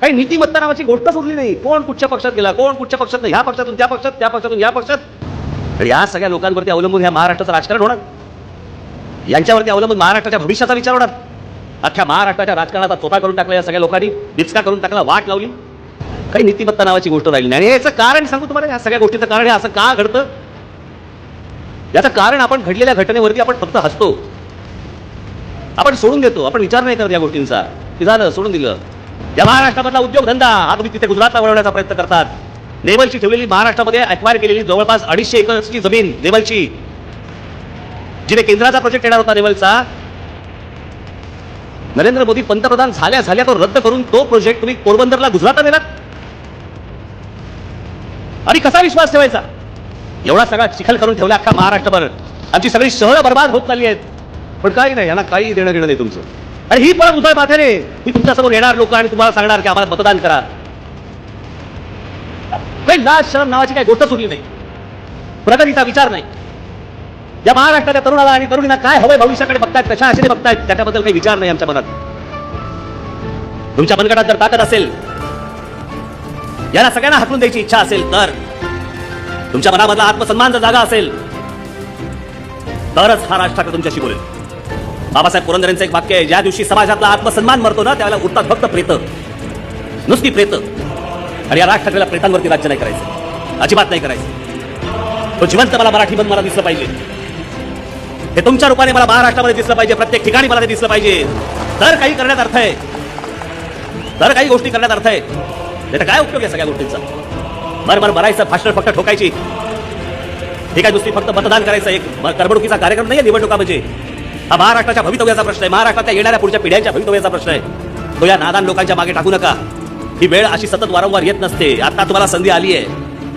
काही नीतिमत्ता नावाची गोष्टच उरली नाही. कोण कुठच्या पक्षात गेला, कोण कुठच्या पक्षात नाही, ह्या पक्षातून त्या पक्षात, त्या पक्षातून या पक्षात. तर या सगळ्या लोकांवरती अवलंबून ह्या महाराष्ट्राचं राजकारण होणार. यांच्यावरती अवलंबून महाराष्ट्राच्या भविष्याचा विचार होणार. अख्ख्या महाराष्ट्राच्या राजकारणाचा तोटा करून टाकला या सगळ्या लोकांनी, डिचका करून टाकला, वाट लावली. काही नीतिमत्ता नावाची गोष्ट राहिली नाही. आणि याचं कारण सांगू तुम्हाला, या सगळ्या गोष्टीचं कारण हे असं का घडतं. याचं कारण आपण घडलेल्या घटनेवरती आपण फक्त हसतो, आपण सोडून देतो, आपण विचार नाही करत या गोष्टींचा. ते झालं, सोडून दिलं. या महाराष्ट्रामधला उद्योगधंदा हा तुम्ही तिथे गुजरातला वळवण्याचा प्रयत्न करतात. नेवलची ठेवलेली महाराष्ट्रामध्ये अक्वायर केलेली जवळपास 250 एकरची जमीन नेवलची, जिथे केंद्राचा प्रोजेक्ट येणार होता नेवलचा, नरेंद्र मोदी पंतप्रधान झाल्या झाल्या तो रद्द करून तो प्रोजेक्ट तुम्ही पोरबंदरला गुजरातला नेलात. आणि कसा विश्वास ठेवायचा. एवढा सगळा चिखल करून ठेवला अख्खा महाराष्ट्रभर. आमची सगळी शहरं बर्बाद होत चालली आहेत, पण काही नाही, यांना काही देणं घेणं नाही तुमचं. आणि ही पण उजळ पाथेरे ही तुमच्यासमोर येणार लोक आणि तुम्हाला सांगणार की आम्हाला मतदान करा. काही लाज शरम नावाची काही गोष्ट सुटली नाही, प्रगतीचा विचार नाही. या महाराष्ट्राच्या तरुणाला आणि तरुणींना काय हवंय, भविष्याकडे बघतायत, कशा आशेने बघतायत, त्याच्याबद्दल काही विचार नाही आमच्या मनात. तुमच्या मनगटात जर ताकद असेल, याला सगळ्यांना हटवून द्यायची इच्छा असेल, तर तुमच्या मनामधला आत्मसन्मान जर जागा असेल, तरच हा राज ठाकरे तुमच्याशी बोलेल. बाबासाहेब पुरंदरेंचं एक वाक्य आहे, ज्या दिवशी समाजातला आत्मसन्मान मरतो ना, त्यावेळेला उठतात फक्त प्रेत, नुसती प्रेत. आणि या राज ठाकरेला प्रेतांवरती राज्य नाही करायचं, अजिबात नाही करायचं. तो जिवंत मला मराठी बंद मला दिसलं पाहिजे, हे तुमच्या रूपाने मला महाराष्ट्रामध्ये दिसलं पाहिजे, प्रत्येक ठिकाणी मला ते दिसलं पाहिजे. तर काही करण्यात अर्थ आहे, तर काही गोष्टी करण्यात अर्थ आहे. तर काय उपयोग आहे सगळ्या गोष्टींचा. बरं भरायचं, भाषण फक्त ठोकायची, हे काय नुसती फक्त मतदान करायचं, एक करमणुकीचा कार्यक्रम नाही आहे निवडणुका म्हणजे. हा महाराष्ट्राच्या भवितव्याचा प्रश्न आहे, महाराष्ट्राच्या येणाऱ्या पुढच्या पिढ्यांच्या भवितव्याचा प्रश्न आहे. तो या नादान लोकांच्या मागे टाकू नका. ही वेळ अशी सतत वारंवार येत नसते. आता तुम्हाला संधी आली आहे.